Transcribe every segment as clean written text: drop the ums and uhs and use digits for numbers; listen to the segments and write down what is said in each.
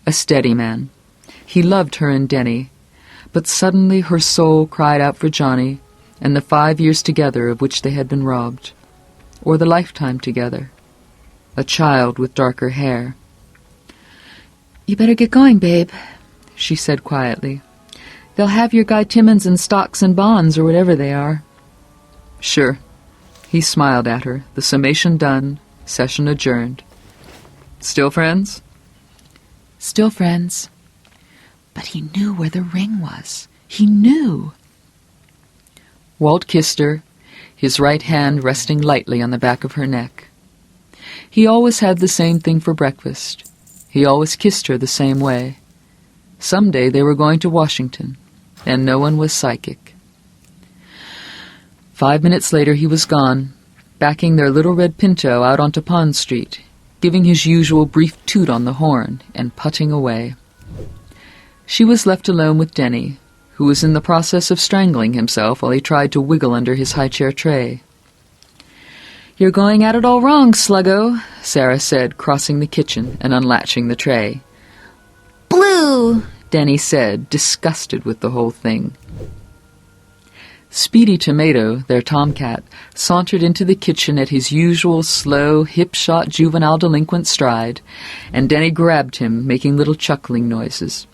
a steady man. He loved her and Denny, but suddenly her soul cried out for Johnny and the 5 years together of which they had been robbed, or the lifetime together. A child with darker hair. "You better get going, babe," she said quietly. "They'll have your Guy Timmons in stocks and bonds, or whatever they are." "Sure." He smiled at her, the summation done, session adjourned. "Still friends?" "Still friends." But he knew where the ring was. He knew. Walt kissed her, his right hand resting lightly on the back of her neck. He always had the same thing for breakfast. He always kissed her the same way. Some day they were going to Washington, and no one was psychic. 5 minutes later he was gone, backing their little red Pinto out onto Pond Street, giving his usual brief toot on the horn, and putting away. She was left alone with Denny, who was in the process of strangling himself while he tried to wiggle under his high-chair tray. "You're going at it all wrong, Sluggo," Sarah said, crossing the kitchen and unlatching the tray. "Blue," Denny said, disgusted with the whole thing. Speedy Tomato, their tomcat, sauntered into the kitchen at his usual slow, hip-shot juvenile delinquent stride, and Denny grabbed him, making little chuckling noises.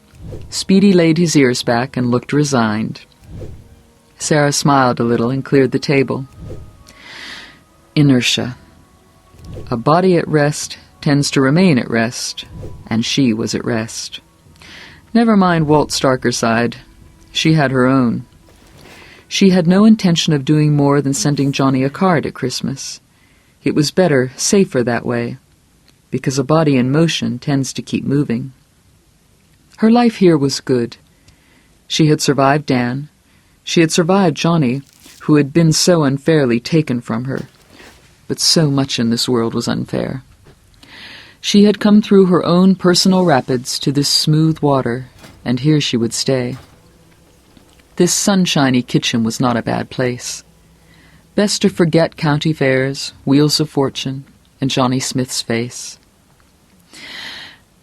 Speedy laid his ears back and looked resigned. Sarah smiled a little and cleared the table. Inertia. A body at rest tends to remain at rest, and she was at rest. Never mind Walt Starkerside. She had her own. She had no intention of doing more than sending Johnny a card at Christmas. It was better, safer that way, because a body in motion tends to keep moving. Her life here was good. She had survived Dan. She had survived Johnny, who had been so unfairly taken from her. But so much in this world was unfair. She had come through her own personal rapids to this smooth water, and here she would stay. This sunshiny kitchen was not a bad place. Best to forget county fairs, wheels of fortune, and Johnny Smith's face.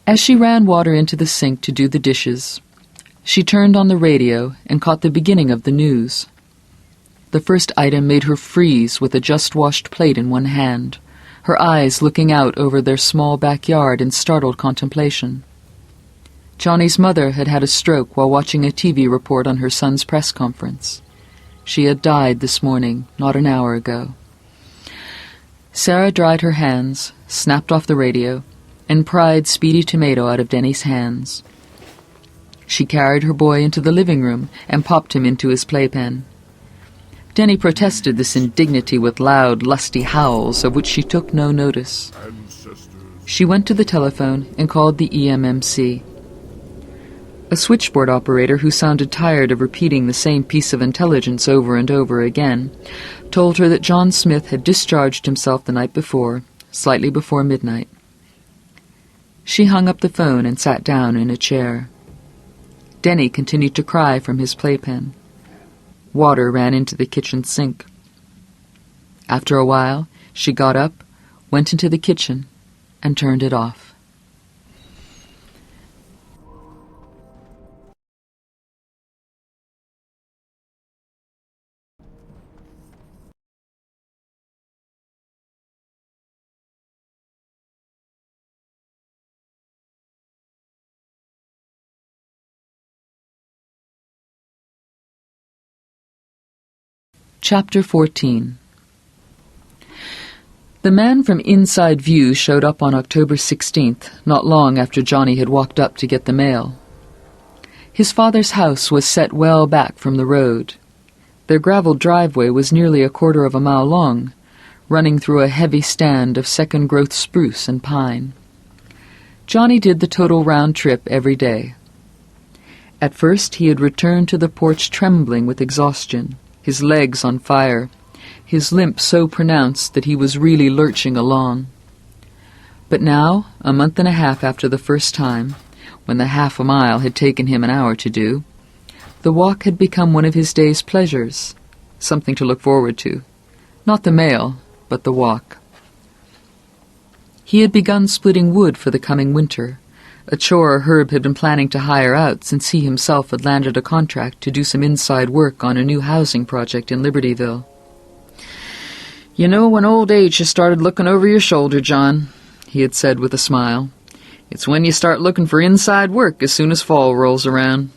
As she ran water into the sink to do the dishes, she turned on the radio and caught the beginning of the news. The first item made her freeze with a just-washed plate in one hand, her eyes looking out over their small backyard in startled contemplation. Johnny's mother had had a stroke while watching a TV report on her son's press conference. She had died this morning, not an hour ago. Sarah dried her hands, snapped off the radio, and pried Speedy Tomato out of Denny's hands. She carried her boy into the living room and popped him into his playpen. Denny protested this indignity with loud, lusty howls, of which she took no notice. She went to the telephone and called the EMMC. A switchboard operator who sounded tired of repeating the same piece of intelligence over and over again told her that John Smith had discharged himself the night before, slightly before midnight. She hung up the phone and sat down in a chair. Denny continued to cry from his playpen. Water ran into the kitchen sink. After a while, she got up, went into the kitchen, and turned it off. Chapter 14. The man from Inside View showed up on October 16th, not long after Johnny had walked up to get the mail. His father's house was set well back from the road. Their graveled driveway was nearly a quarter of a mile long, running through a heavy stand of second-growth spruce and pine. Johnny did the total round trip every day. At first he had returned to the porch trembling with exhaustion, his legs on fire, his limp so pronounced that he was really lurching along. But now, a month and a half after the first time, when the half a mile had taken him an hour to do, the walk had become one of his day's pleasures, something to look forward to. Not the mail, but the walk. He had begun splitting wood for the coming winter, a chore Herb had been planning to hire out since he himself had landed a contract to do some inside work on a new housing project in Libertyville. "You know when old age has started looking over your shoulder, John," he had said with a smile. "It's when you start looking for inside work as soon as fall rolls around."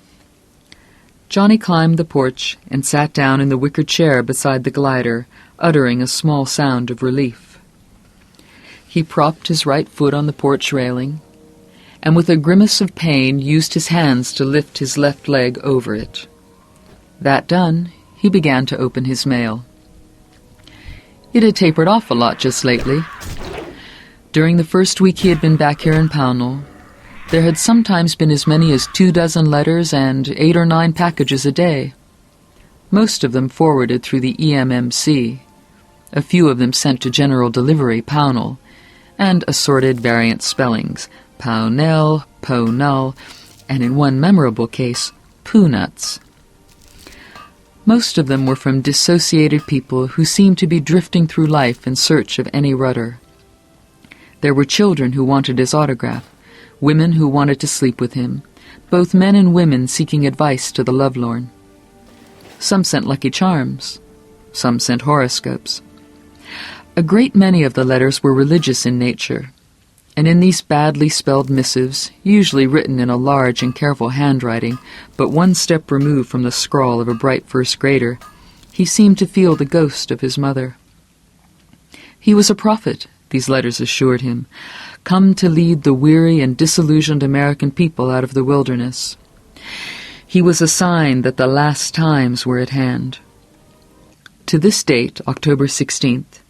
Johnny climbed the porch and sat down in the wicker chair beside the glider, uttering a small sound of relief. He propped his right foot on the porch railing, and with a grimace of pain used his hands to lift his left leg over it. That done, he began to open his mail. It had tapered off a lot just lately. During the first week he had been back here in Pownell, there had sometimes been as many as 24 letters and 8 or 9 packages a day. Most of them forwarded through the EMMC, a few of them sent to General Delivery, Pownell, and assorted variant spellings, Pownell, Po-null, and in one memorable case, Poo-nuts. Most of them were from dissociated people who seemed to be drifting through life in search of any rudder. There were children who wanted his autograph, women who wanted to sleep with him, both men and women seeking advice to the lovelorn. Some sent lucky charms, some sent horoscopes. A great many of the letters were religious in nature, and in these badly spelled missives, usually written in a large and careful handwriting, but one step removed from the scrawl of a bright first grader, he seemed to feel the ghost of his mother. He was a prophet, these letters assured him, come to lead the weary and disillusioned American people out of the wilderness. He was a sign that the last times were at hand. To this date, October 16th,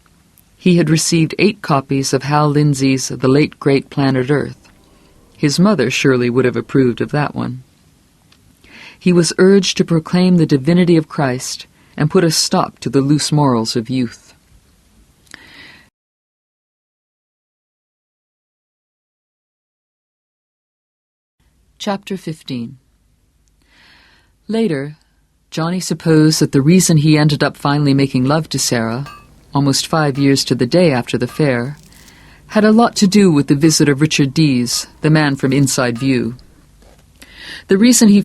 he had received 8 copies of Hal Lindsey's The Late Great Planet Earth. His mother surely would have approved of that one. He was urged to proclaim the divinity of Christ and put a stop to the loose morals of youth. Chapter 15. Later, Johnny supposed that the reason he ended up finally making love to Sarah, almost 5 years to the day after the fair, had a lot to do with the visit of Richard Dees, the man from Inside View. The reason he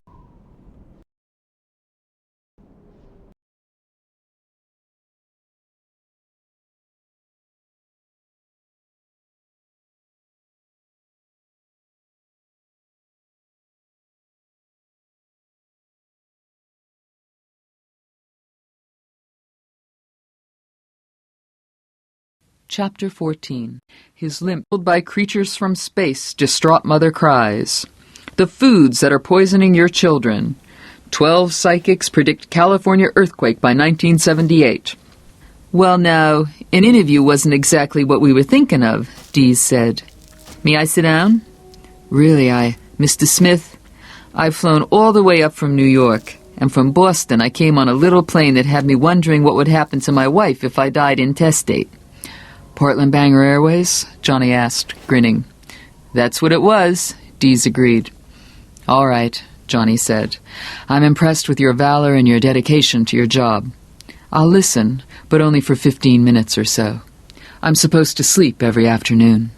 Chapter 14. His limp by creatures from space, distraught mother cries. The foods that are poisoning your children. 12 psychics predict California earthquake by 1978. Well, now, an interview wasn't exactly what we were thinking of, Dees said. May I sit down? Really, Mr. Smith, I've flown all the way up from New York, and from Boston I came on a little plane that had me wondering what would happen to my wife if I died intestate. Portland Banger Airways? Johnny asked, grinning. That's what it was, Dees agreed. All right, Johnny said. I'm impressed with your valor and your dedication to your job. I'll listen, but only for 15 minutes or so. I'm supposed to sleep every afternoon.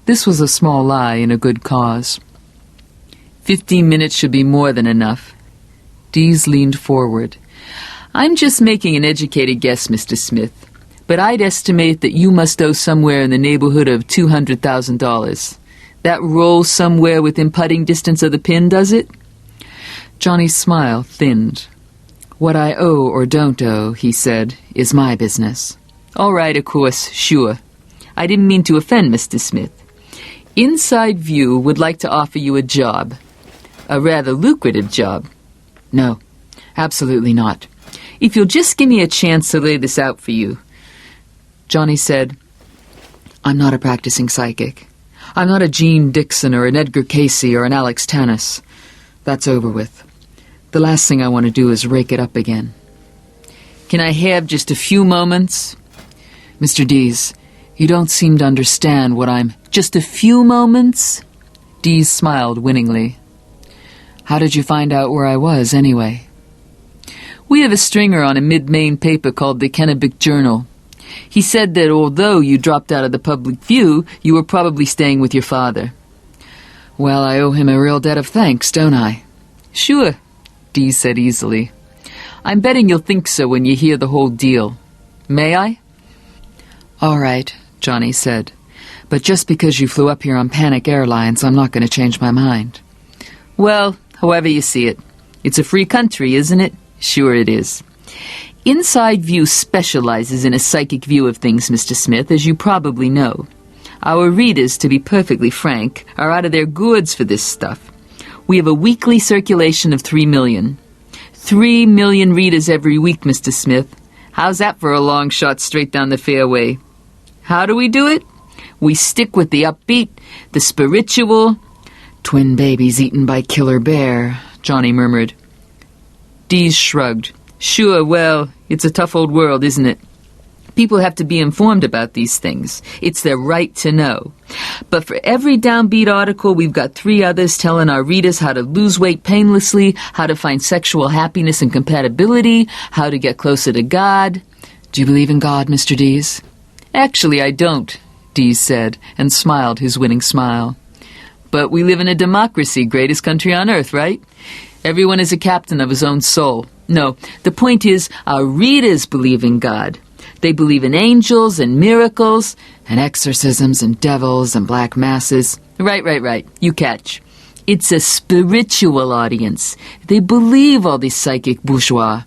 This was a small lie in a good cause. 15 minutes should be more than enough. Dees leaned forward. I'm just making an educated guess, Mr. Smith, but I'd estimate that you must owe somewhere in the neighborhood of $200,000. That rolls somewhere within putting distance of the pin, does it? Johnny's smile thinned. What I owe or don't owe, he said, is my business. All right, of course, sure. I didn't mean to offend, Mr. Smith. Inside View would like to offer you a job. A rather lucrative job. No, absolutely not. If you'll just give me a chance to lay this out for you. Johnny said, I'm not a practicing psychic. I'm not a Gene Dixon or an Edgar Casey or an Alex Tannis. That's over with. The last thing I want to do is rake it up again. Can I have just a few moments? Mr. Dees, you don't seem to understand what I'm... Just a few moments? Dees smiled winningly. How did you find out where I was, anyway? We have a stringer on a mid-Maine paper called the Kennebec Journal. He said that although you dropped out of the public view, you were probably staying with your father. Well, I owe him a real debt of thanks, don't I? Sure, Dee said easily. I'm betting you'll think so when you hear the whole deal. May I? All right, Johnny said. But just because you flew up here on Panic Airlines, I'm not going to change my mind. Well, however you see it. It's a free country, isn't it? Sure it is. Inside View specializes in a psychic view of things, Mr. Smith, as you probably know. Our readers, to be perfectly frank, are out of their gourds for this stuff. We have a weekly circulation of 3 million. 3 million readers every week, Mr. Smith. How's that for a long shot straight down the fairway? How do we do it? We stick with the upbeat, the spiritual... Twin babies eaten by killer bear, Johnny murmured. Dees shrugged. Sure, well, it's a tough old world, isn't it? People have to be informed about these things. It's their right to know. But for every downbeat article, we've got 3 others telling our readers how to lose weight painlessly, how to find sexual happiness and compatibility, how to get closer to God. Do you believe in God, Mr. Dees? Actually, I don't, Dees said, and smiled his winning smile. But we live in a democracy, greatest country on earth, right? Everyone is a captain of his own soul. No, the point is, our readers believe in God. They believe in angels and miracles and exorcisms and devils and black masses. Right. You catch. It's a spiritual audience. They believe all these psychic bourgeois.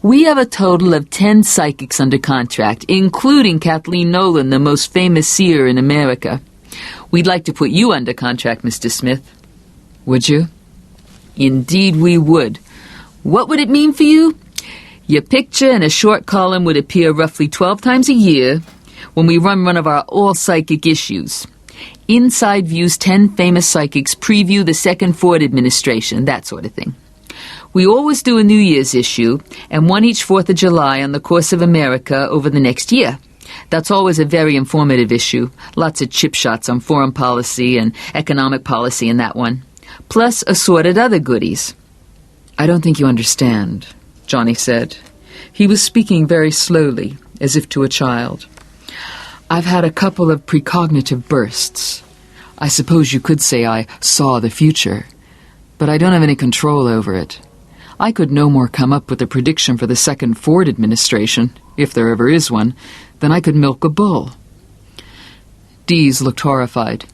We have a total of 10 psychics under contract, including Kathleen Nolan, the most famous seer in America. We'd like to put you under contract, Mr. Smith. Would you? Indeed we would. What would it mean for you? Your picture in a short column would appear roughly 12 times a year when we run one of our all-psychic issues. Inside View's 10 famous psychics preview the second Ford administration, that sort of thing. We always do a New Year's issue, and one each 4th of July on the course of America over the next year. That's always a very informative issue. Lots of chip shots on foreign policy and economic policy in that one. Plus assorted other goodies. I don't think you understand, Johnny said. He was speaking very slowly, as if to a child. I've had a couple of precognitive bursts. I suppose you could say I saw the future, but I don't have any control over it. I could no more come up with a prediction for the second Ford administration, if there ever is one, than I could milk a bull. Dees looked horrified.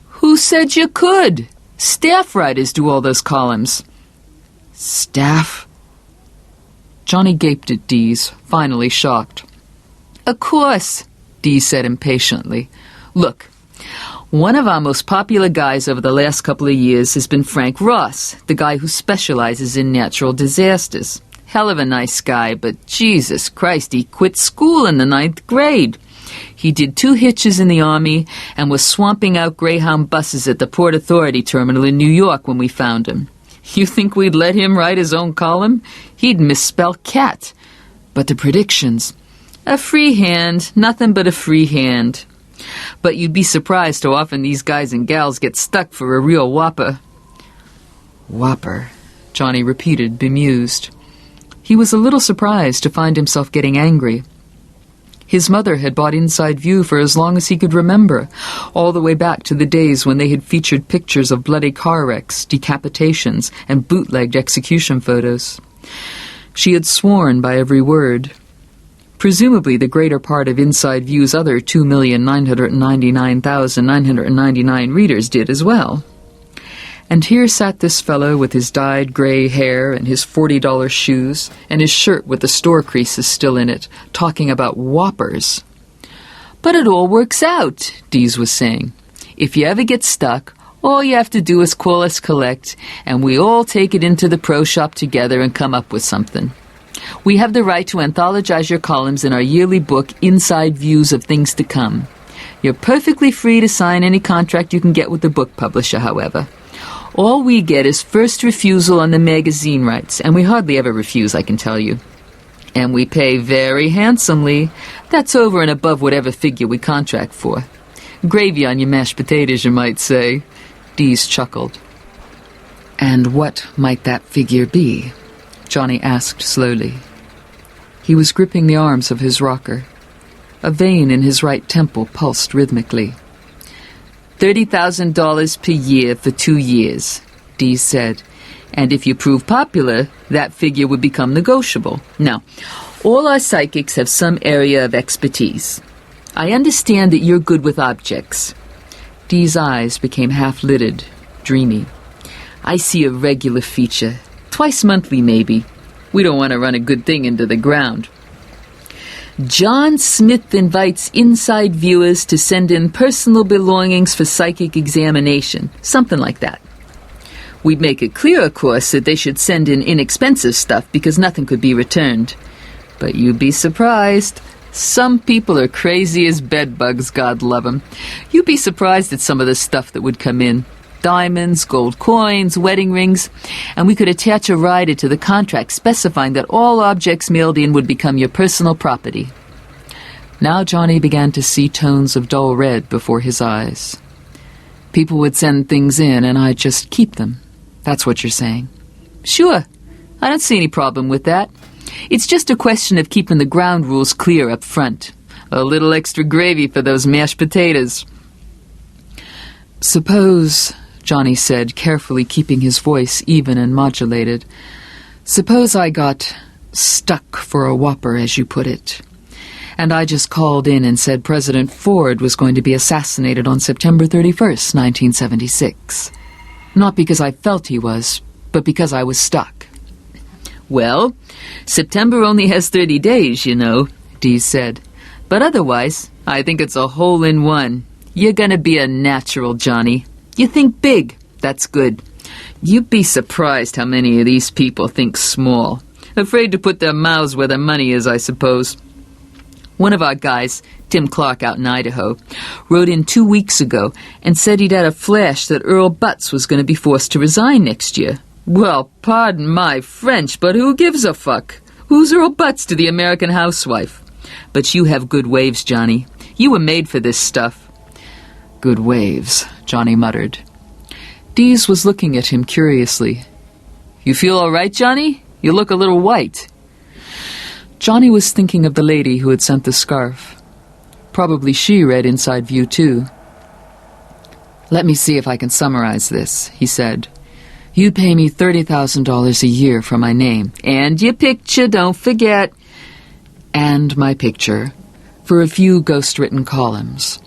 Who said you could? Staff writers do all those columns. Staff? Johnny gaped at Dees, finally shocked. Of course, Dees said impatiently. Look, one of our most popular guys over the last couple of years has been Frank Ross, the guy who specializes in natural disasters. Hell of a nice guy, but Jesus Christ, he quit school in the 9th grade. He did 2 hitches in the Army and was swamping out Greyhound buses at the Port Authority terminal in New York when we found him. You think we'd let him write his own column? He'd misspell cat. But the predictions... A free hand, nothing but a free hand. But you'd be surprised how often these guys and gals get stuck for a real whopper. Whopper, Johnny repeated, bemused. He was a little surprised to find himself getting angry. His mother had bought Inside View for as long as he could remember, all the way back to the days when they had featured pictures of bloody car wrecks, decapitations, and bootlegged execution photos. She had sworn by every word. Presumably the greater part of Inside View's other 2,999,999 readers did as well. And here sat this fellow with his dyed gray hair and his $40 shoes and his shirt with the store creases still in it, talking about whoppers. But it all works out, Dees was saying. If you ever get stuck, all you have to do is call us collect, and we all take it into the pro shop together and come up with something. We have the right to anthologize your columns in our yearly book, Inside Views of Things to Come. You're perfectly free to sign any contract you can get with the book publisher, however. All we get is first refusal on the magazine rights, and we hardly ever refuse, I can tell you. And we pay very handsomely. That's over and above whatever figure we contract for. Gravy on your mashed potatoes, you might say. Dees chuckled. And what might that figure be? Johnny asked slowly. He was gripping the arms of his rocker. A vein in his right temple pulsed rhythmically. $30,000 per year for 2 years, Dees said. And if you prove popular, that figure would become negotiable. Now, all our psychics have some area of expertise. I understand that you're good with objects. Dee's eyes became half-lidded, dreamy. I see a regular feature. Twice monthly, maybe. We don't want to run a good thing into the ground. John Smith invites inside viewers to send in personal belongings for psychic examination. Something like that. We'd make it clear, of course, that they should send in inexpensive stuff because nothing could be returned. But you'd be surprised. Some people are crazy as bedbugs, God love 'em. You'd be surprised at some of the stuff that would come in. Diamonds, gold coins, wedding rings, and we could attach a rider to the contract specifying that all objects mailed in would become your personal property. Now Johnny began to see tones of dull red before his eyes. People would send things in and I'd just keep them. That's what you're saying. Sure, I don't see any problem with that. It's just a question of keeping the ground rules clear up front. A little extra gravy for those mashed potatoes. Suppose, Johnny said, carefully keeping his voice even and modulated, suppose I got stuck for a whopper, as you put it, and I just called in and said President Ford was going to be assassinated on September 31st, 1976. Not because I felt he was, but because I was stuck. Well, September only has 30 days, you know, Dees said. But otherwise, I think it's a hole-in-one. You're gonna be a natural, Johnny. You think big. That's good. You'd be surprised how many of these people think small. Afraid to put their mouths where their money is, I suppose. One of our guys, Tim Clark out in Idaho, wrote in 2 weeks ago and said he'd had a flash that Earl Butz was going to be forced to resign next year. Well, pardon my French, but who gives a fuck? Who's Earl Butz to the American housewife? But you have good waves, Johnny. You were made for this stuff. Good waves, Johnny muttered. Dees was looking at him curiously. You feel all right, Johnny? You look a little white. Johnny was thinking of the lady who had sent the scarf. Probably she read Inside View, too. Let me see if I can summarize this, he said. You pay me $30,000 a year for my name. And your picture, don't forget. And my picture, for a few ghost-written columns.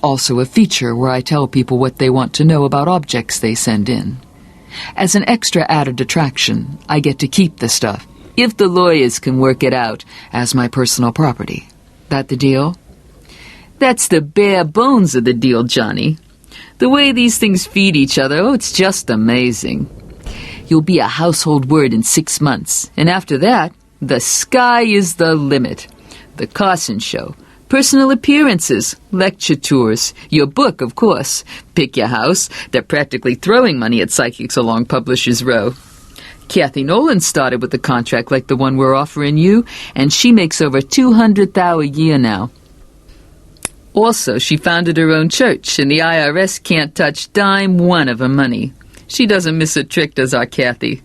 Also a feature where I tell people what they want to know about objects they send in. As an extra added attraction, I get to keep the stuff, if the lawyers can work it out, as my personal property. That the deal? That's the bare bones of the deal, Johnny. The way these things feed each other, oh, it's just amazing. You'll be a household word in 6 months, and after that, the sky is the limit. The Carson Show, personal appearances, lecture tours, your book, of course. Pick your house. They're practically throwing money at psychics along Publishers Row. Kathy Nolan started with a contract like the one we're offering you, and she makes over $200,000 a year now. Also, she founded her own church, and the IRS can't touch dime one of her money. She doesn't miss a trick, does our Kathy?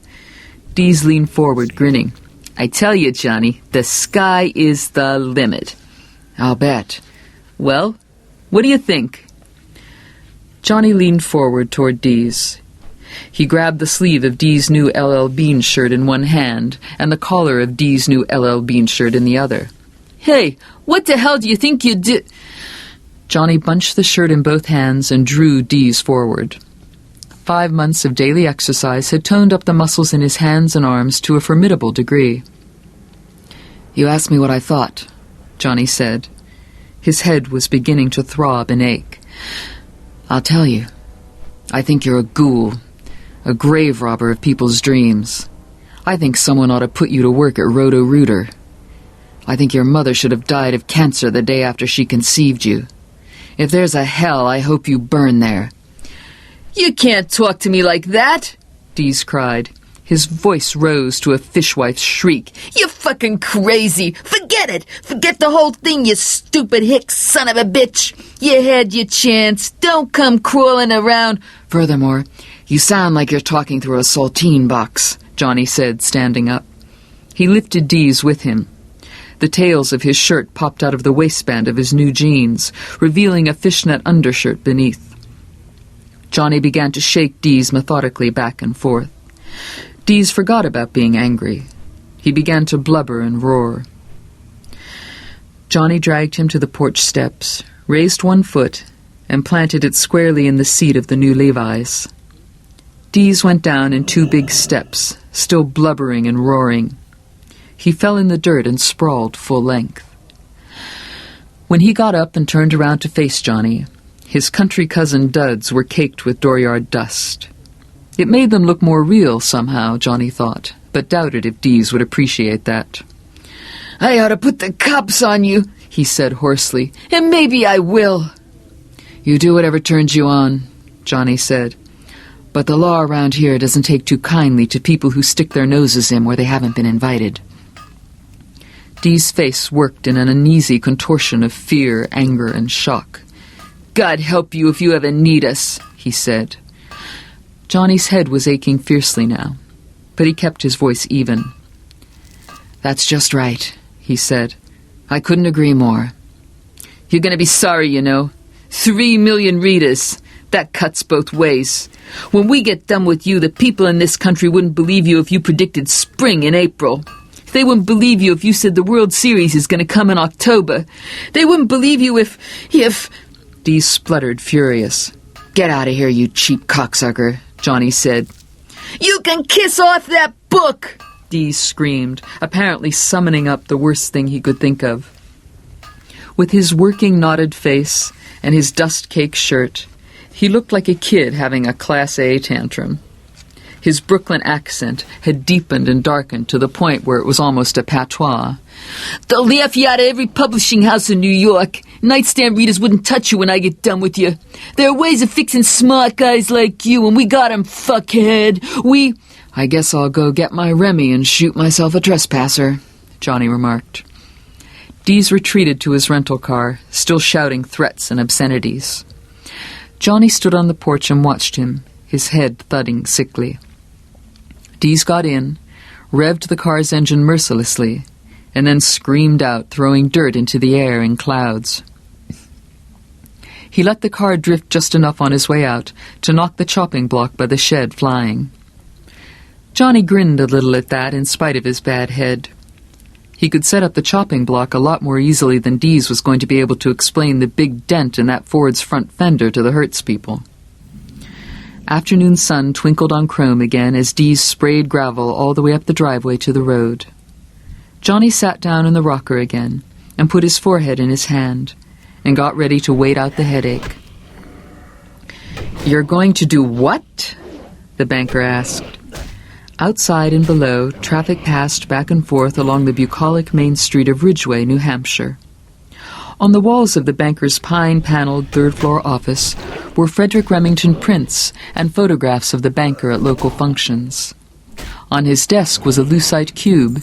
Dees leaned forward, grinning. I tell you, Johnny, the sky is the limit. I'll bet. Well, what do you think? Johnny leaned forward toward Dees. He grabbed the sleeve of Dee's new L.L. Bean shirt in one hand and the collar of Dee's new L.L. Bean shirt in the other. Hey, what the hell do you think you did? Johnny bunched the shirt in both hands and drew Dees forward. 5 months of daily exercise had toned up the muscles in his hands and arms to a formidable degree. You asked me what I thought, Johnny said. His head was beginning to throb and ache. I'll tell you. I think you're a ghoul. A grave robber of people's dreams. I think someone ought to put you to work at Roto-Rooter. I think your mother should have died of cancer the day after she conceived you. If there's a hell, I hope you burn there. You can't talk to me like that, Dees cried. His voice rose to a fishwife's shriek. You're fucking crazy. Forget it. Forget the whole thing, you stupid hick son of a bitch. You had your chance. Don't come crawling around. Furthermore, you sound like you're talking through a saltine box, Johnny said, standing up. He lifted Dees with him. The tails of his shirt popped out of the waistband of his new jeans, revealing a fishnet undershirt beneath. Johnny began to shake Dees methodically back and forth. Dees forgot about being angry. He began to blubber and roar. Johnny dragged him to the porch steps, raised one foot, and planted it squarely in the seat of the new Levi's. Dees went down in 2 big steps, still blubbering and roaring. He fell in the dirt and sprawled full length. When he got up and turned around to face Johnny, his country cousin duds were caked with dooryard dust. It made them look more real somehow, Johnny thought, but doubted if Dees would appreciate that. "I ought to put the cops on you," he said hoarsely, "and maybe I will." "You do whatever turns you on," Johnny said. "But the law around here doesn't take too kindly to people who stick their noses in where they haven't been invited." Dee's face worked in an uneasy contortion of fear, anger, and shock. "God help you if you ever need us," he said. Johnny's head was aching fiercely now, but he kept his voice even. "That's just right," he said. "I couldn't agree more." "You're going to be sorry, you know. 3 million readers. That cuts both ways. When we get done with you, the people in this country wouldn't believe you if you predicted spring in April. They wouldn't believe you if you said the World Series is going to come in October. They wouldn't believe you if... Dees spluttered, furious. "Get out of here, you cheap cocksucker," Johnny said. "You can kiss off that book!" Dees screamed, apparently summoning up the worst thing he could think of. With his working knotted face and his dust-caked shirt, he looked like a kid having a Class A tantrum. His Brooklyn accent had deepened and darkened to the point where it was almost a patois. "They'll laugh you out of every publishing house in New York. Nightstand readers wouldn't touch you when I get done with you. There are ways of fixing smart guys like you, and we got 'em, fuckhead. "I guess I'll go get my Remy and shoot myself a trespasser," Johnny remarked. Dees retreated to his rental car, still shouting threats and obscenities. Johnny stood on the porch and watched him, his head thudding sickly. Dees got in, revved the car's engine mercilessly, and then screamed out, throwing dirt into the air in clouds. He let the car drift just enough on his way out to knock the chopping block by the shed flying. Johnny grinned a little at that in spite of his bad head. He could set up the chopping block a lot more easily than Dees was going to be able to explain the big dent in that Ford's front fender to the Hertz people. Afternoon sun twinkled on chrome again as Dees sprayed gravel all the way up the driveway to the road. Johnny sat down in the rocker again and put his forehead in his hand and got ready to wait out the headache. "You're going to do what?" the banker asked. Outside and below, traffic passed back and forth along the bucolic main street of Ridgeway, New Hampshire. On the walls of the banker's pine-paneled third-floor office were Frederick Remington prints and photographs of the banker at local functions. On his desk was a lucite cube,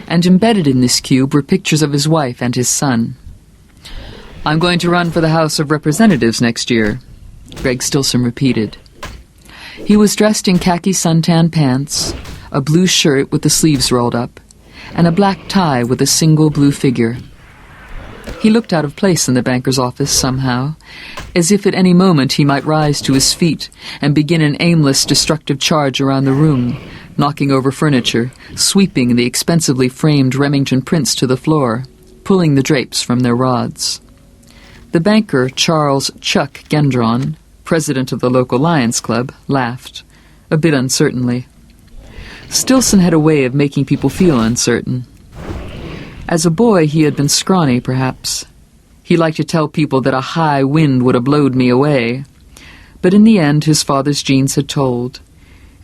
and embedded in this cube were pictures of his wife and his son. "I'm going to run for the House of Representatives next year," Greg Stilson repeated. He was dressed in khaki suntan pants, a blue shirt with the sleeves rolled up, and a black tie with a single blue figure. He looked out of place in the banker's office somehow, as if at any moment he might rise to his feet and begin an aimless, destructive charge around the room, knocking over furniture, sweeping the expensively framed Remington prints to the floor, pulling the drapes from their rods. The banker, Charles Chuck Gendron, president of the local Lions Club, laughed, a bit uncertainly. Stilson had a way of making people feel uncertain. As a boy, he had been scrawny, perhaps. He liked to tell people that a high wind would have blowed me away. But in the end, his father's genes had told.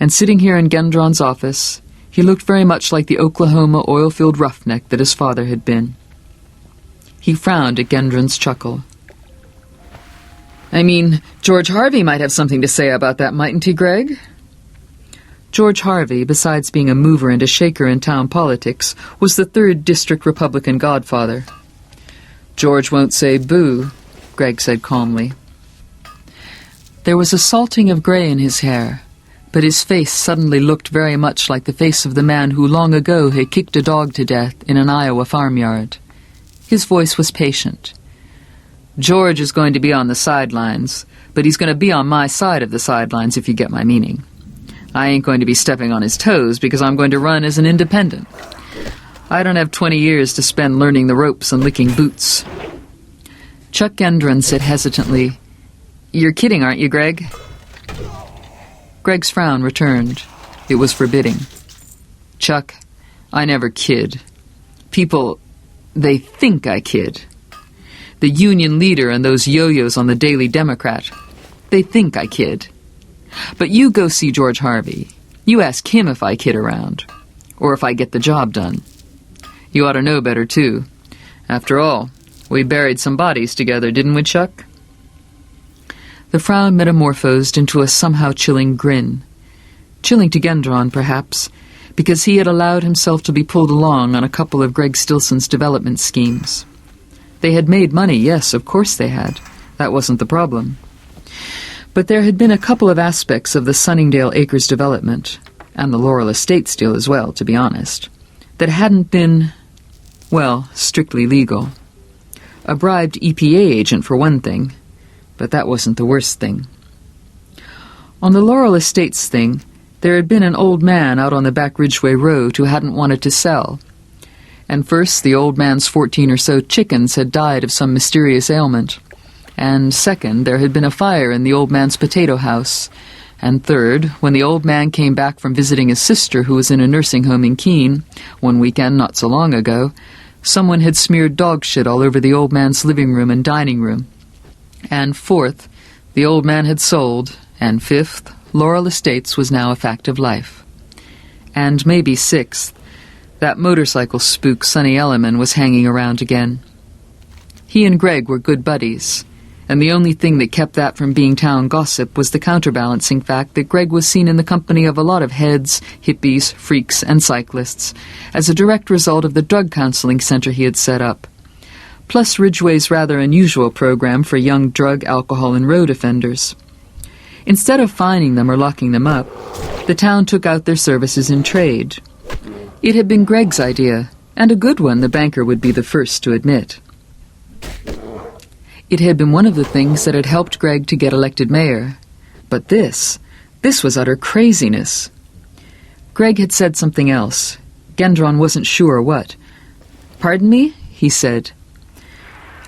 And sitting here in Gendron's office, he looked very much like the Oklahoma oil-field roughneck that his father had been. He frowned at Gendron's chuckle. "I mean, George Harvey might have something to say about that, mightn't he, Greg?" George Harvey, besides being a mover and a shaker in town politics, was the 3rd District Republican godfather. "George won't say boo," Greg said calmly. There was a salting of gray in his hair, but his face suddenly looked very much like the face of the man who long ago had kicked a dog to death in an Iowa farmyard. His voice was patient. George is going to be on the sidelines, but he's going to be on my side of the sidelines, if you get my meaning. I ain't going to be stepping on his toes because I'm going to run as an independent. I don't have 20 years to spend learning the ropes and licking boots. Chuck Gendron said hesitantly, "You're kidding, aren't you, Greg?" Greg's frown returned. It was forbidding. "Chuck, I never kid. People, they think I kid. The union leader and those yo-yos on the Daily Democrat, they think I kid. But you go see George Harvey. You ask him if I kid around, or if I get the job done. You ought to know better, too. After all, we buried some bodies together, didn't we, Chuck?" The frown metamorphosed into a somehow chilling grin. Chilling to Gendron, perhaps, because he had allowed himself to be pulled along on a couple of Greg Stilson's development schemes. They had made money, yes, of course they had. That wasn't the problem. But there had been a couple of aspects of the Sunningdale Acres development, and the Laurel Estates deal as well, to be honest, that hadn't been, well, strictly legal. A bribed EPA agent, for one thing, but that wasn't the worst thing. On the Laurel Estates thing, there had been an old man out on the back Ridgeway Road who hadn't wanted to sell. And first, the old man's 14 or so chickens had died of some mysterious ailment. And second, there had been a fire in the old man's potato house. And third, when the old man came back from visiting his sister who was in a nursing home in Keene, one weekend not so long ago, someone had smeared dog shit all over the old man's living room and dining room. And fourth, the old man had sold. And fifth, Laurel Estates was now a fact of life. And maybe sixth, that motorcycle spook Sonny Elliman was hanging around again. He and Greg were good buddies, and the only thing that kept that from being town gossip was the counterbalancing fact that Greg was seen in the company of a lot of heads, hippies, freaks, and cyclists, as a direct result of the drug counseling center he had set up, plus Ridgeway's rather unusual program for young drug, alcohol, and road offenders. Instead of fining them or locking them up, the town took out their services in trade. It had been Greg's idea, and a good one, the banker would be the first to admit. It had been one of the things that had helped Greg to get elected mayor. But this was utter craziness. Greg had said something else. Gendron wasn't sure what. "Pardon me?" he said.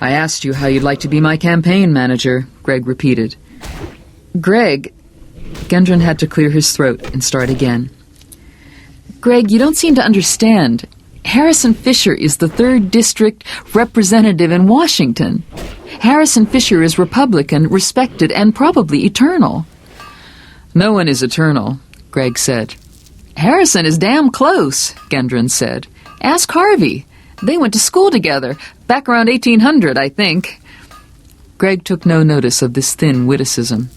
"I asked you how you'd like to be my campaign manager," Greg repeated. "Greg," Gendron had to clear his throat and start again. "Greg, you don't seem to understand. Harrison Fisher is the 3rd District representative in Washington. Harrison Fisher is Republican, respected, and probably eternal." "No one is eternal," Greg said. "Harrison is damn close," Gendron said. "Ask Harvey. They went to school together, back around 1800, I think." Greg took no notice of this thin witticism.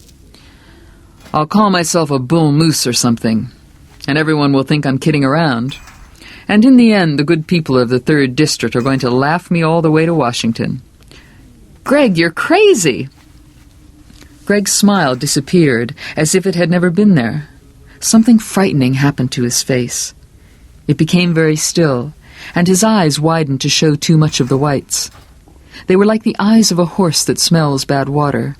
"I'll call myself a bull moose or something, and everyone will think I'm kidding around. And in the end, the good people of the 3rd District are going to laugh me all the way to Washington." "Greg, you're crazy!" Greg's smile disappeared, as if it had never been there. Something frightening happened to his face. It became very still, and his eyes widened to show too much of the whites. They were like the eyes of a horse that smells bad water.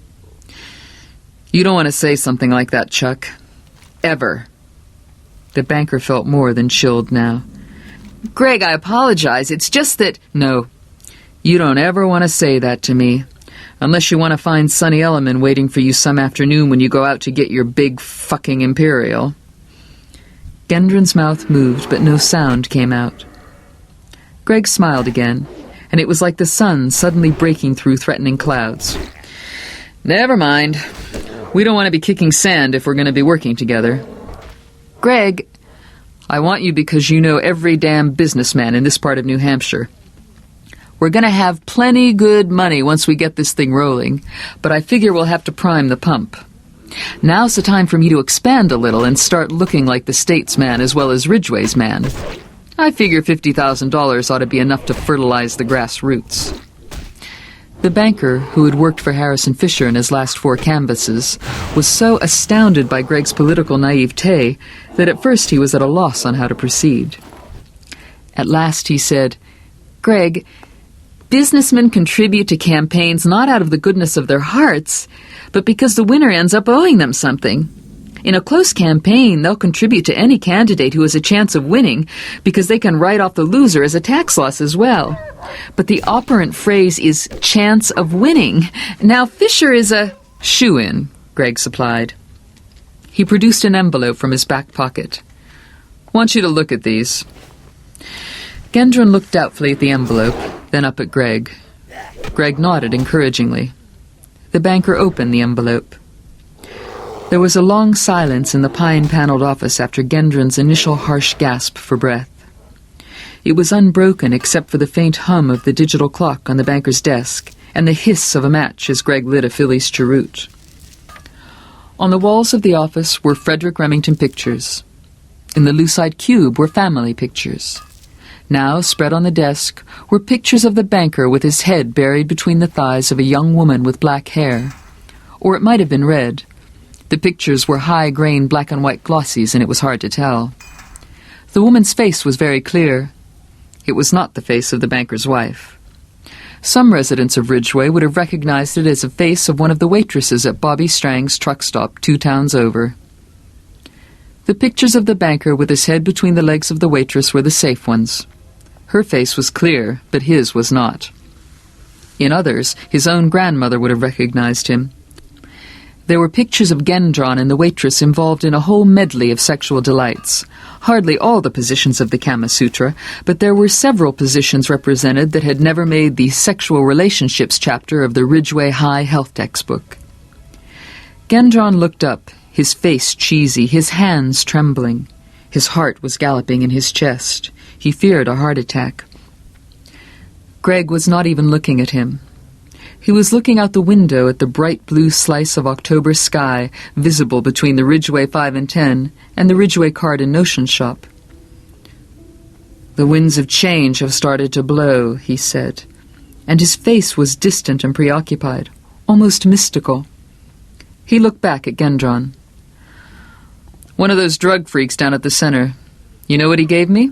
"You don't want to say something like that, Chuck. Ever." The banker felt more than chilled now. "Greg, I apologize. It's just that—" "No, you don't ever want to say that to me, unless you want to find Sonny Elliman waiting for you some afternoon when you go out to get your big fucking Imperial." Gendron's mouth moved, but no sound came out. Greg smiled again, and it was like the sun suddenly breaking through threatening clouds. "Never mind. We don't want to be kicking sand if we're going to be working together. Greg, I want you because you know every damn businessman in this part of New Hampshire. We're going to have plenty good money once we get this thing rolling, but I figure we'll have to prime the pump. Now's the time for me to expand a little and start looking like the States man as well as Ridgeway's man. I figure $50,000 ought to be enough to fertilize the grassroots." The banker, who had worked for Harrison Fisher in his last 4 canvasses, was so astounded by Greg's political naivete that at first he was at a loss on how to proceed. At last he said, "Greg, Businessmen contribute to campaigns not out of the goodness of their hearts, but because the winner ends up owing them something. In a close campaign, they'll contribute to any candidate who has a chance of winning because they can write off the loser as a tax loss as well. But the operant phrase is chance of winning. Now, Fisher is a shoo-in, Greg supplied. He produced an envelope from his back pocket. Want you to look at these. Gendron looked doubtfully at the envelope, then up at Greg. Greg nodded encouragingly. The banker opened the envelope. There was a long silence in the pine-paneled office after Gendron's initial harsh gasp for breath. It was unbroken except for the faint hum of the digital clock on the banker's desk and the hiss of a match as Greg lit a Philly's cheroot. On the walls of the office were Frederick Remington pictures. In the lucite cube were family pictures. Now, spread on the desk, were pictures of the banker with his head buried between the thighs of a young woman with black hair. Or it might have been red. The pictures were high-grain black-and-white glossies, and it was hard to tell. The woman's face was very clear. It was not the face of the banker's wife. Some residents of Ridgeway would have recognized it as the face of one of the waitresses at Bobby Strang's truck stop 2 towns over. The pictures of the banker with his head between the legs of the waitress were the safe ones. Her face was clear, but his was not. In others, his own grandmother would have recognized him. There were pictures of Gendron and the waitress involved in a whole medley of sexual delights. Hardly all the positions of the Kama Sutra, but there were several positions represented that had never made the sexual relationships chapter of the Ridgeway High Health textbook. Gendron looked up, his face cheesy, his hands trembling. His heart was galloping in his chest. He feared a heart attack. Greg was not even looking at him. He was looking out the window at the bright blue slice of October sky visible between the Ridgeway 5 and 10 and the Ridgeway Card and Notion Shop. "The winds of change have started to blow," he said, and his face was distant and preoccupied, almost mystical. He looked back at Gendron. "One of those drug freaks down at the center. You know what he gave me?"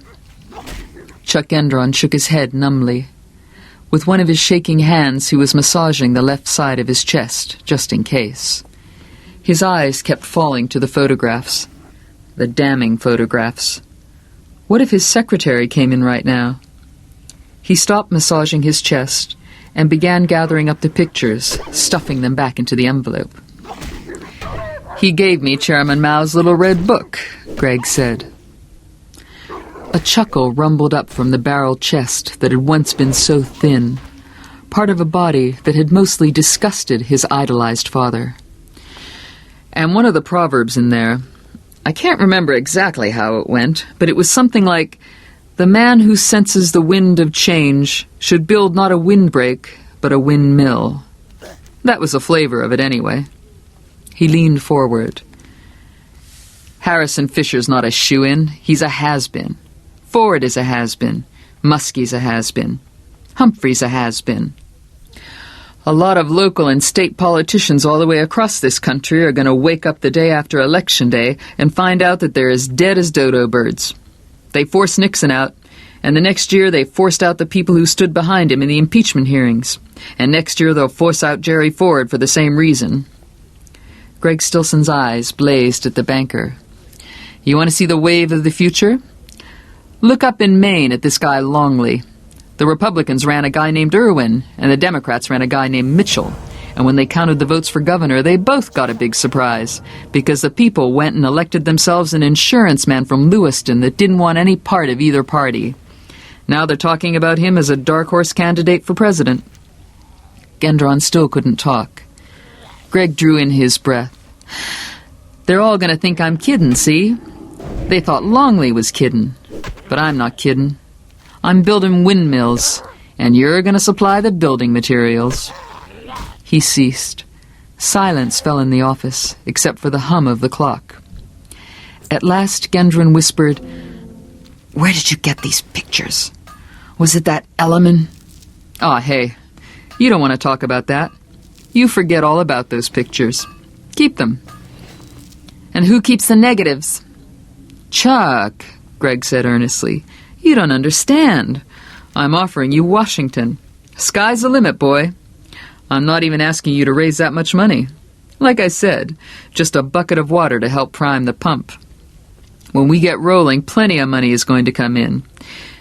Chuck Gendron shook his head numbly. With one of his shaking hands, he was massaging the left side of his chest, just in case. His eyes kept falling to the photographs. The damning photographs. What if his secretary came in right now? He stopped massaging his chest and began gathering up the pictures, stuffing them back into the envelope. "He gave me Chairman Mao's little red book," Greg said. A chuckle rumbled up from the barrel chest that had once been so thin, part of a body that had mostly disgusted his idolized father. "And one of the proverbs in there, I can't remember exactly how it went, but it was something like, 'The man who senses the wind of change should build not a windbreak, but a windmill.' That was the flavor of it anyway." He leaned forward. "Harrison Fisher's not a shoo-in, he's a has-been. Ford is a has-been. Muskie's a has-been. Humphrey's a has-been. A lot of local and state politicians all the way across this country are going to wake up the day after Election Day and find out that they're as dead as dodo birds. They forced Nixon out, and the next year they forced out the people who stood behind him in the impeachment hearings. And next year they'll force out Jerry Ford for the same reason." Greg Stilson's eyes blazed at the banker. "You want to see the wave of the future? Look up in Maine at this guy Longley. The Republicans ran a guy named Irwin, and the Democrats ran a guy named Mitchell. And when they counted the votes for governor, they both got a big surprise, because the people went and elected themselves an insurance man from Lewiston that didn't want any part of either party. Now they're talking about him as a dark horse candidate for president." Gendron still couldn't talk. Greg drew in his breath. "They're all going to think I'm kiddin', see? They thought Longley was kiddin'. But I'm not kiddin'. I'm building windmills, and you're going to supply the building materials." He ceased. Silence fell in the office, except for the hum of the clock. At last Gendron whispered, "Where did you get these pictures? Was it that Elliman?" "Aw, hey, you don't want to talk about that. You forget all about those pictures. Keep them." "And who keeps the negatives?" "Chuck," Greg said earnestly, "you don't understand. I'm offering you Washington. Sky's the limit, boy. I'm not even asking you to raise that much money. Like I said, just a bucket of water to help prime the pump. When we get rolling, plenty of money is going to come in.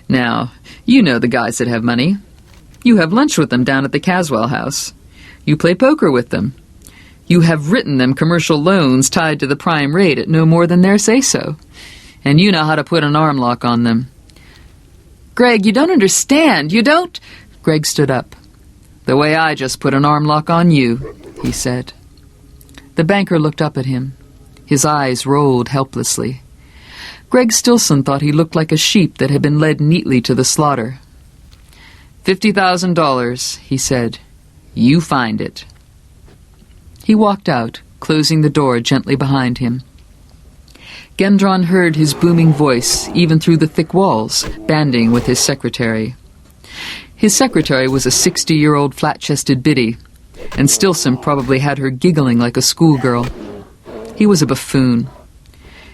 Now, you know the guys that have money. You have lunch with them down at the Caswell house. You play poker with them. You have written them commercial loans tied to the prime rate at no more than their say-so. And you know how to put an arm lock on them. Greg, you don't understand. You don't... Greg stood up. The way I just put an arm lock on you, he said. The banker looked up at him. His eyes rolled helplessly. Greg Stilson thought he looked like a sheep that had been led neatly to the slaughter. $50,000, he said. You find it. He walked out, closing the door gently behind him. Gendron heard his booming voice, even through the thick walls, banding with his secretary. His secretary was a 60-year-old flat-chested biddy, and Stilson probably had her giggling like a schoolgirl. He was a buffoon.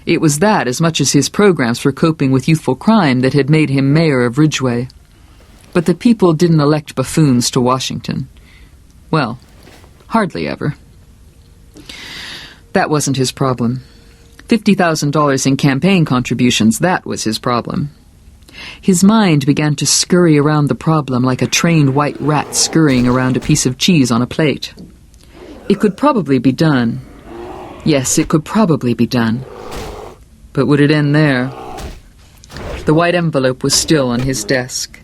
It was that, as much as his programs for coping with youthful crime, that had made him mayor of Ridgeway. But the people didn't elect buffoons to Washington. Well, hardly ever. That wasn't his problem. $50,000 in campaign contributions, that was his problem. His mind began to scurry around the problem like a trained white rat scurrying around a piece of cheese on a plate. It could probably be done. Yes, it could probably be done. But would it end there? The white envelope was still on his desk.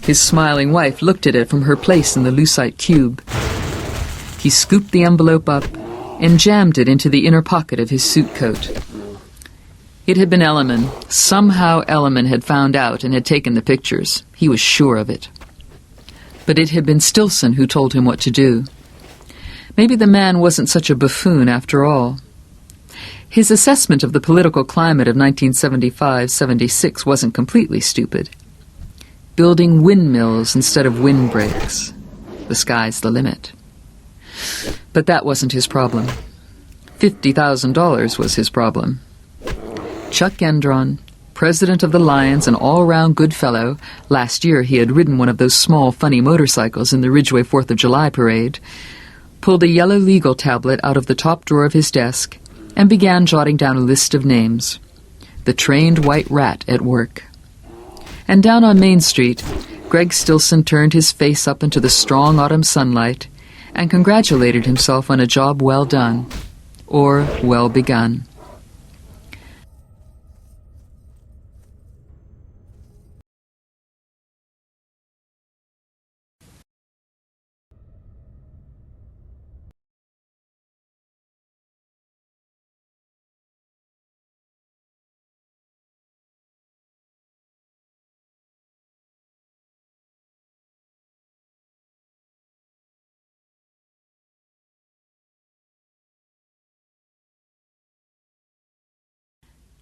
His smiling wife looked at it from her place in the lucite cube. He scooped the envelope up and jammed it into the inner pocket of his suit coat. It had been Elliman. Somehow Elliman had found out and had taken the pictures. He was sure of it. But it had been Stilson who told him what to do. Maybe the man wasn't such a buffoon after all. His assessment of the political climate of 1975-76 wasn't completely stupid. Building windmills instead of windbreaks. The sky's the limit. But that wasn't his problem. $50,000 was his problem. Chuck Gendron, president of the Lions and all-round good fellow, last year he had ridden one of those small, funny motorcycles in the Ridgeway 4th of July parade, pulled a yellow legal tablet out of the top drawer of his desk and began jotting down a list of names. The trained white rat at work. And down on Main Street, Greg Stilson turned his face up into the strong autumn sunlight and congratulated himself on a job well done, or well begun.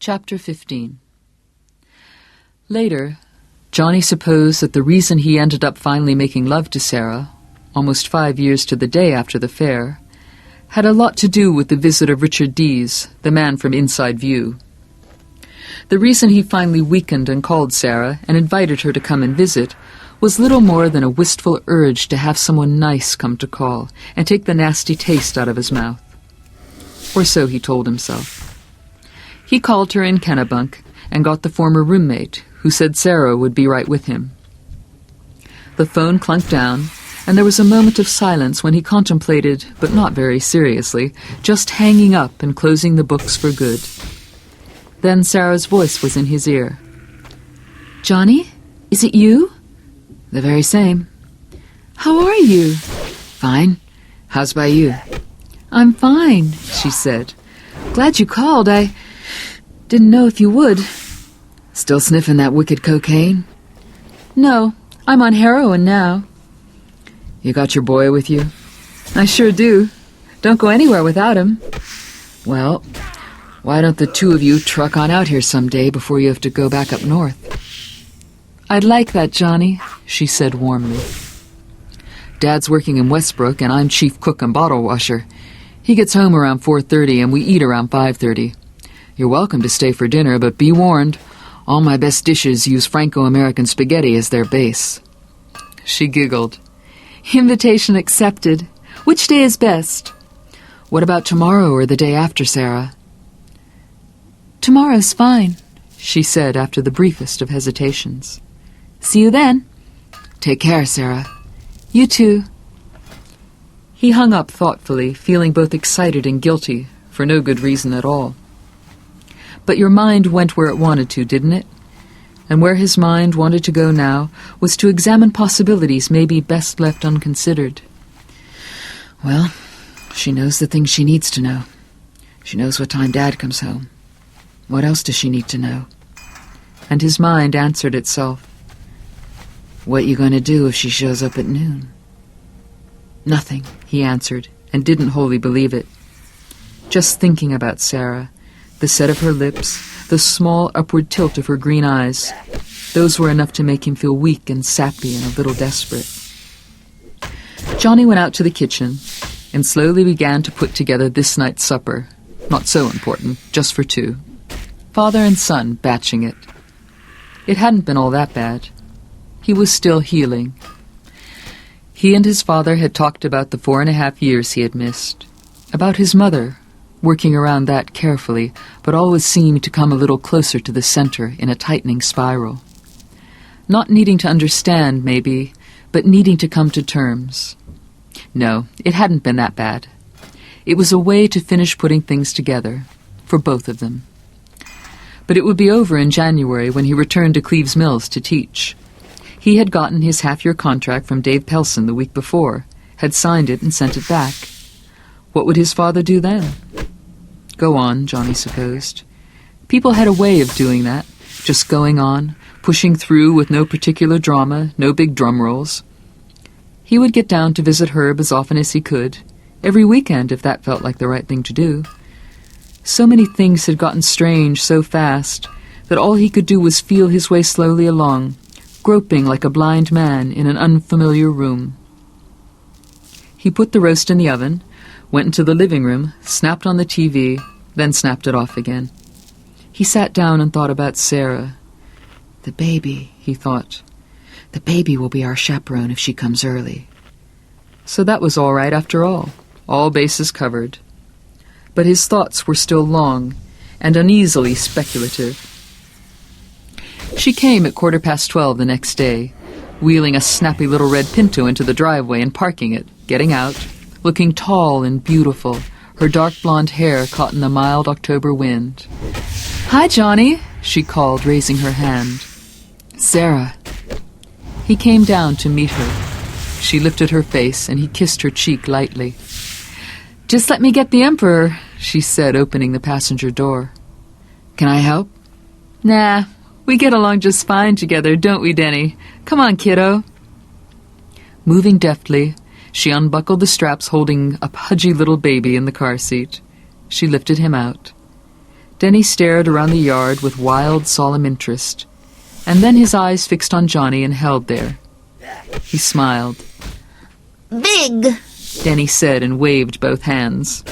Chapter 15. Later, Johnny supposed that the reason he ended up finally making love to Sarah, almost 5 years to the day after the fair, had a lot to do with the visit of Richard Dees, the man from Inside View. The reason he finally weakened and called Sarah and invited her to come and visit was little more than a wistful urge to have someone nice come to call and take the nasty taste out of his mouth. Or so he told himself. He called her in Kennebunk and got the former roommate, who said Sarah would be right with him. The phone clunked down, and there was a moment of silence when he contemplated, but not very seriously, just hanging up and closing the books for good. Then Sarah's voice was in his ear. "Johnny, is it you?" "The very same." "How are you?" "Fine. How's by you?" "I'm fine," she said. "Glad you called. I didn't know if you would." "Still sniffing that wicked cocaine?" "No, I'm on heroin now." "You got your boy with you?" "I sure do. Don't go anywhere without him." "Well, why don't the two of you truck on out here someday before you have to go back up north?" "I'd like that, Johnny," she said warmly. "Dad's working in Westbrook, and I'm chief cook and bottle washer. He gets home around 4:30, and we eat around 5:30. You're welcome to stay for dinner, but be warned, all my best dishes use Franco-American spaghetti as their base." she giggled. Invitation accepted. Which day is best? What about tomorrow or the day after, Sarah? Tomorrow's fine, she said after the briefest of hesitations. See you then. Take care, Sarah. You too. He hung up thoughtfully, feeling both excited and guilty, for no good reason at all. But your mind went where it wanted to, didn't it? And where his mind wanted to go now was to examine possibilities maybe best left unconsidered. Well, she knows the things she needs to know. She knows what time Dad comes home. What else does she need to know? And his mind answered itself. What you going to do if she shows up at noon? Nothing, he answered, and didn't wholly believe it. Just thinking about Sarah, the set of her lips, the small upward tilt of her green eyes, those were enough to make him feel weak and sappy and a little desperate. Johnny went out to the kitchen and slowly began to put together this night's supper. Not so important, just for two. Father and son batching it. It hadn't been all that bad. He was still healing. He and his father had talked about the 4.5 years he had missed, about his mother, working around that carefully, but always seemed to come a little closer to the center in a tightening spiral. Not needing to understand, maybe, but needing to come to terms. No, it hadn't been that bad. It was a way to finish putting things together, for both of them. But it would be over in January when he returned to Cleves Mills to teach. He had gotten his half-year contract from Dave Pelson the week before, had signed it and sent it back. What would his father do then? Go on, Johnny supposed. People had a way of doing that, just going on, pushing through with no particular drama, no big drum rolls. He would get down to visit Herb as often as he could, every weekend if that felt like the right thing to do. So many things had gotten strange so fast that all he could do was feel his way slowly along, groping like a blind man in an unfamiliar room. He put the roast in the oven, went into the living room, snapped on the TV, then snapped it off again. He sat down and thought about Sarah. The baby, he thought. The baby will be our chaperone if she comes early. So that was all right after all bases covered. But his thoughts were still long and uneasily speculative. She came at 12:15 the next day, wheeling a snappy little red Pinto into the driveway and parking it, getting out, looking tall and beautiful, her dark blonde hair caught in the mild October wind. Hi, Johnny, she called, raising her hand. Sarah. He came down to meet her. She lifted her face, and he kissed her cheek lightly. Just let me get the Emperor, she said, opening the passenger door. Can I help? Nah, we get along just fine together, don't we, Denny? Come on, kiddo. Moving deftly, she unbuckled the straps holding a pudgy little baby in the car seat. She lifted him out. Denny stared around the yard with wild, solemn interest, and then his eyes fixed on Johnny and held there. He smiled. Big, Denny said and waved both hands.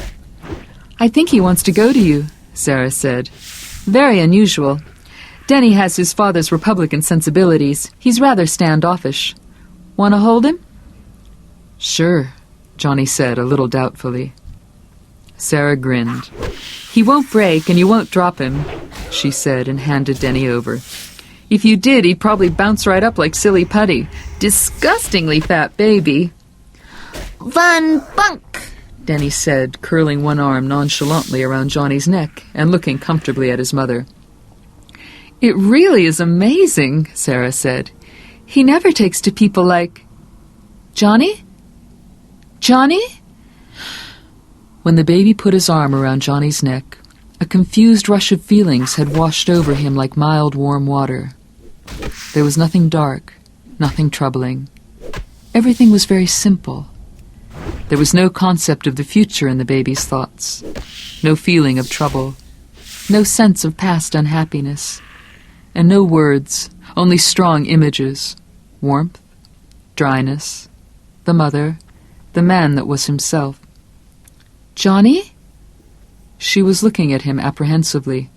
I think he wants to go to you, Sarah said. Very unusual. Denny has his father's Republican sensibilities. He's rather standoffish. Want to hold him? Sure, Johnny said a little doubtfully. Sarah grinned. He won't break and you won't drop him, she said and handed Denny over. If you did, he'd probably bounce right up like silly putty. Disgustingly fat baby. Van Bunk, Denny said, curling one arm nonchalantly around Johnny's neck and looking comfortably at his mother. It really is amazing, Sarah said. He never takes to people like... Johnny? Johnny? When the baby put his arm around Johnny's neck, a confused rush of feelings had washed over him like mild, warm water. There was nothing dark, nothing troubling. Everything was very simple. There was no concept of the future in the baby's thoughts, no feeling of trouble, no sense of past unhappiness, and no words, only strong images, warmth, dryness, the mother, the man that was himself. Johnny? She was looking at him apprehensively.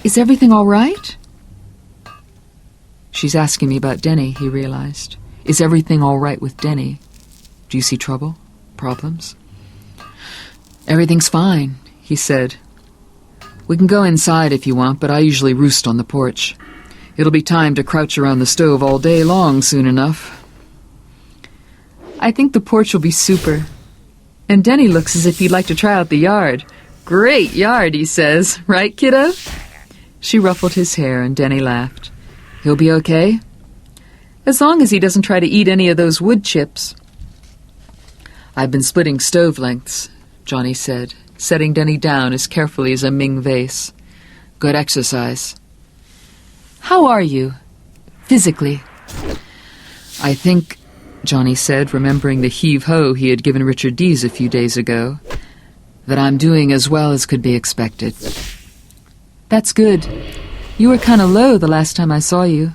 Is everything all right? She's asking me about Denny, he realized. Is everything all right with Denny? Do you see trouble? Problems? Everything's fine, he said. We can go inside if you want, but I usually roost on the porch. It'll be time to crouch around the stove all day long soon enough. I think the porch will be super. And Denny looks as if he'd like to try out the yard. Great yard, he says. Right, kiddo? She ruffled his hair and Denny laughed. He'll be okay? As long as he doesn't try to eat any of those wood chips. I've been splitting stove lengths, Johnny said, setting Denny down as carefully as a Ming vase. Good exercise. How are you? Physically? I think, Johnny said, remembering the heave-ho he had given Richard Dees a few days ago, that I'm doing as well as could be expected. That's good. You were kind of low the last time I saw you.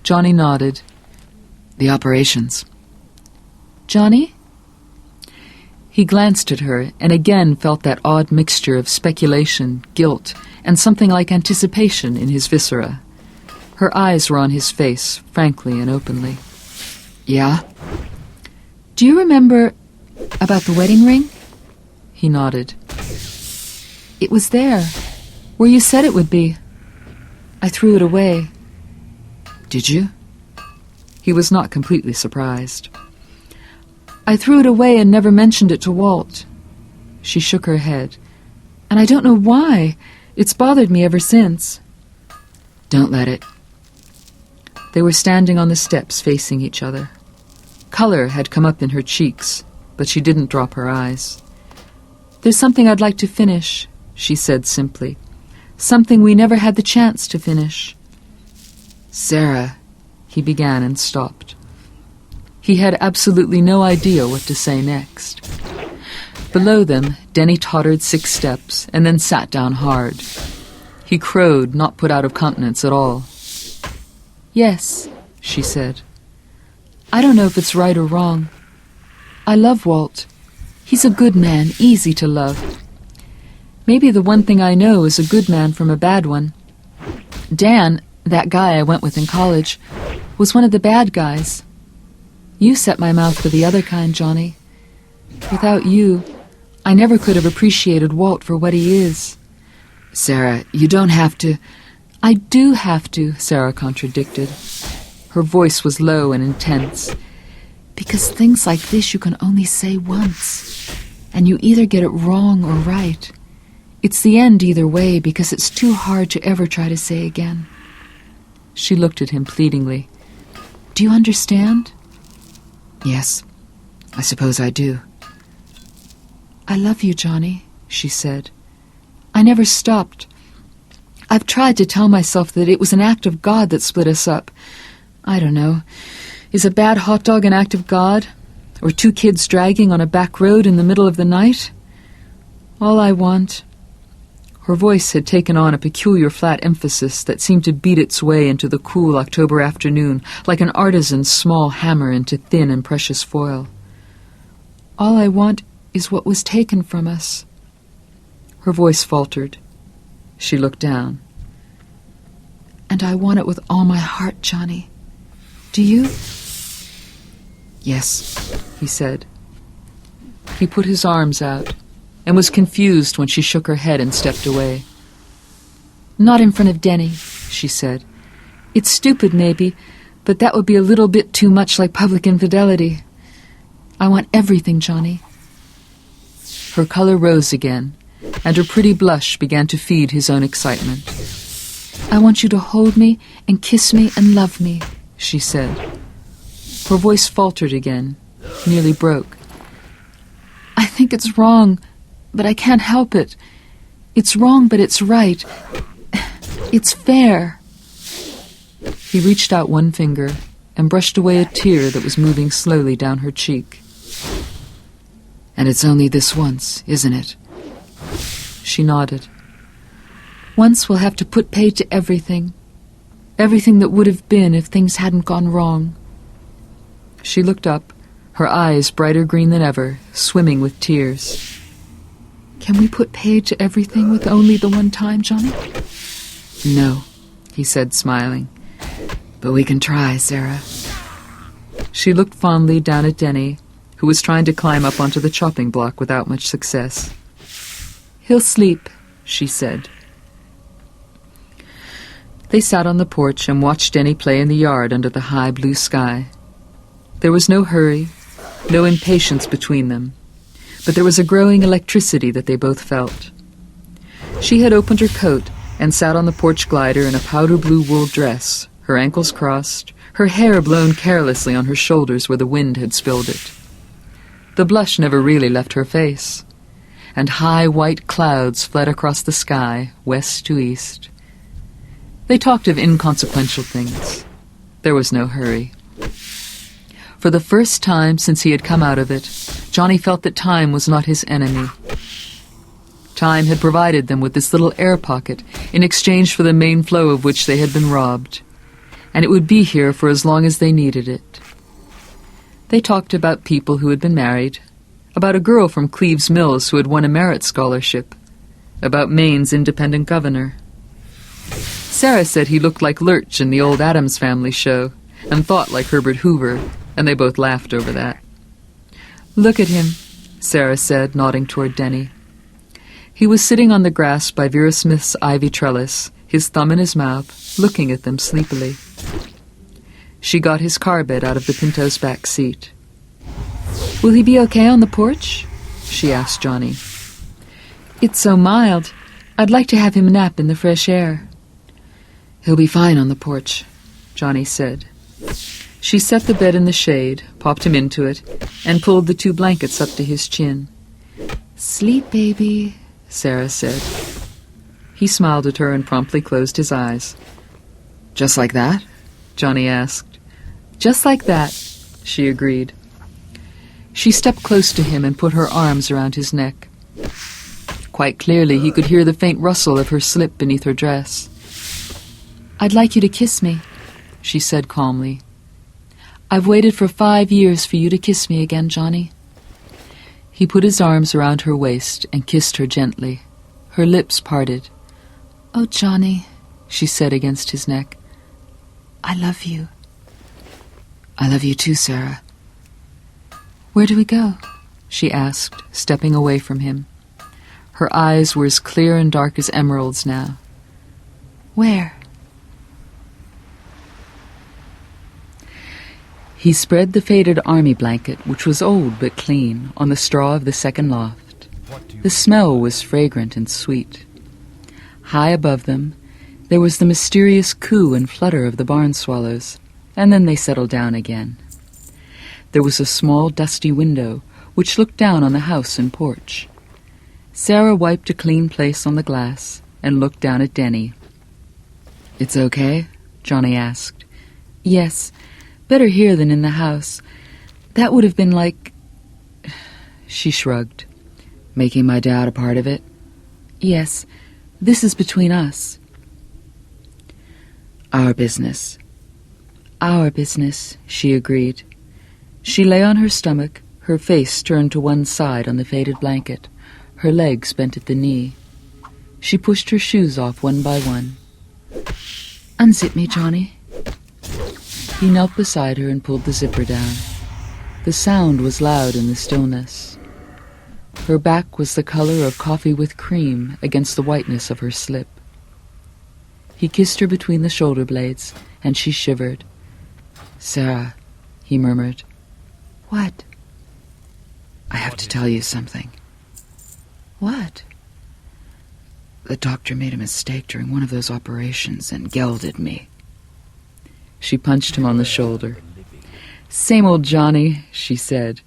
Johnny nodded. The operations. Johnny? He glanced at her and again felt that odd mixture of speculation, guilt, and something like anticipation in his viscera. Her eyes were on his face, frankly and openly. Yeah? Do you remember about the wedding ring? He nodded. It was there, where you said it would be. I threw it away. Did you? He was not completely surprised. I threw it away and never mentioned it to Walt. She shook her head. And I don't know why. It's bothered me ever since. Don't let it. They were standing on the steps facing each other. Color had come up in her cheeks, but she didn't drop her eyes. There's something I'd like to finish, she said simply. Something we never had the chance to finish. Sarah, he began and stopped. He had absolutely no idea what to say next. Below them, Denny tottered 6 steps and then sat down hard. He crowed, not put out of countenance at all. Yes, she said. I don't know if it's right or wrong. I love Walt. He's a good man, easy to love. Maybe the one thing I know is a good man from a bad one. Dan, that guy I went with in college, was one of the bad guys. You set my mouth for the other kind, Johnny. Without you, I never could have appreciated Walt for what he is. Sarah, you don't have to... I do have to, Sarah contradicted. Her voice was low and intense. Because things like this you can only say once, and you either get it wrong or right. It's the end either way because it's too hard to ever try to say again. She looked at him pleadingly. Do you understand? Yes, I suppose I do. I love you, Johnny, she said. I never stopped. I've tried to tell myself that it was an act of God that split us up. I don't know. Is a bad hot dog an act of God? Or 2 kids dragging on a back road in the middle of the night? All I want... Her voice had taken on a peculiar flat emphasis that seemed to beat its way into the cool October afternoon like an artisan's small hammer into thin and precious foil. All I want is what was taken from us. Her voice faltered. She looked down. And I want it with all my heart, Johnny. Do you? Yes, he said. He put his arms out and was confused when she shook her head and stepped away. Not in front of Denny, she said. It's stupid, maybe, but that would be a little bit too much like public infidelity. I want everything, Johnny. Her color rose again, and her pretty blush began to feed his own excitement. I want you to hold me and kiss me and love me, she said. Her voice faltered again, nearly broke. I think it's wrong, but I can't help it. It's wrong, but it's right. It's fair. He reached out one finger and brushed away a tear that was moving slowly down her cheek. And it's only this once, isn't it? She nodded. Once we'll have to put paid to everything. Everything that would have been if things hadn't gone wrong. She looked up, her eyes brighter green than ever, swimming with tears. Can we put paid to everything with only the one time, Johnny? No, he said, smiling. But we can try, Sarah. She looked fondly down at Denny, who was trying to climb up onto the chopping block without much success. "He'll sleep," she said. They sat on the porch and watched Denny play in the yard under the high blue sky. There was no hurry, no impatience between them, but there was a growing electricity that they both felt. She had opened her coat and sat on the porch glider in a powder blue wool dress, her ankles crossed, her hair blown carelessly on her shoulders where the wind had spilled it. The blush never really left her face, and high white clouds fled across the sky, west to east. They talked of inconsequential things. There was no hurry. For the first time since he had come out of it, Johnny felt that time was not his enemy. Time had provided them with this little air pocket in exchange for the main flow of which they had been robbed, and it would be here for as long as they needed it. They talked about people who had been married, about a girl from Cleves Mills who had won a merit scholarship, about Maine's independent governor. Sarah said he looked like Lurch in the old Addams Family show, and thought like Herbert Hoover, and they both laughed over that. "Look at him," Sarah said, nodding toward Denny. He was sitting on the grass by Vera Smith's ivy trellis, his thumb in his mouth, looking at them sleepily. She got his car bed out of the Pinto's back seat. "Will he be okay on the porch?" she asked Johnny. "It's so mild. I'd like to have him nap in the fresh air." "He'll be fine on the porch," Johnny said. She set the bed in the shade, popped him into it, and pulled the 2 blankets up to his chin. "Sleep, baby," Sarah said. He smiled at her and promptly closed his eyes. "Just like that?" Johnny asked. "Just like that," she agreed. She stepped close to him and put her arms around his neck. Quite clearly he could hear the faint rustle of her slip beneath her dress. "I'd like you to kiss me," she said calmly. "I've waited for 5 years for you to kiss me again, Johnny." He put his arms around her waist and kissed her gently. Her lips parted. "Oh, Johnny," she said against his neck. "I love you." "I love you too, Sarah." "Where do we go?" she asked, stepping away from him. Her eyes were as clear and dark as emeralds now. "Where?" He spread the faded army blanket, which was old but clean, on the straw of the second loft. The smell was fragrant and sweet. High above them, there was the mysterious coo and flutter of the barn swallows, and then they settled down again. There was a small, dusty window, which looked down on the house and porch. Sarah wiped a clean place on the glass and looked down at Denny. "It's okay?" Johnny asked. "Yes. Better here than in the house. That would have been like—" She shrugged. "Making my dad a part of it?" "Yes. This is between us." "Our business." "Our business," she agreed. She lay on her stomach, her face turned to one side on the faded blanket, her legs bent at the knee. She pushed her shoes off one by one. "Unzip me, Johnny." He knelt beside her and pulled the zipper down. The sound was loud in the stillness. Her back was the color of coffee with cream against the whiteness of her slip. He kissed her between the shoulder blades, and she shivered. "Sarah," he murmured. "What?" "I have to tell you something." "What?" "The doctor made a mistake during one of those operations and gelded me." She punched him on the shoulder. "Same old Johnny," she said.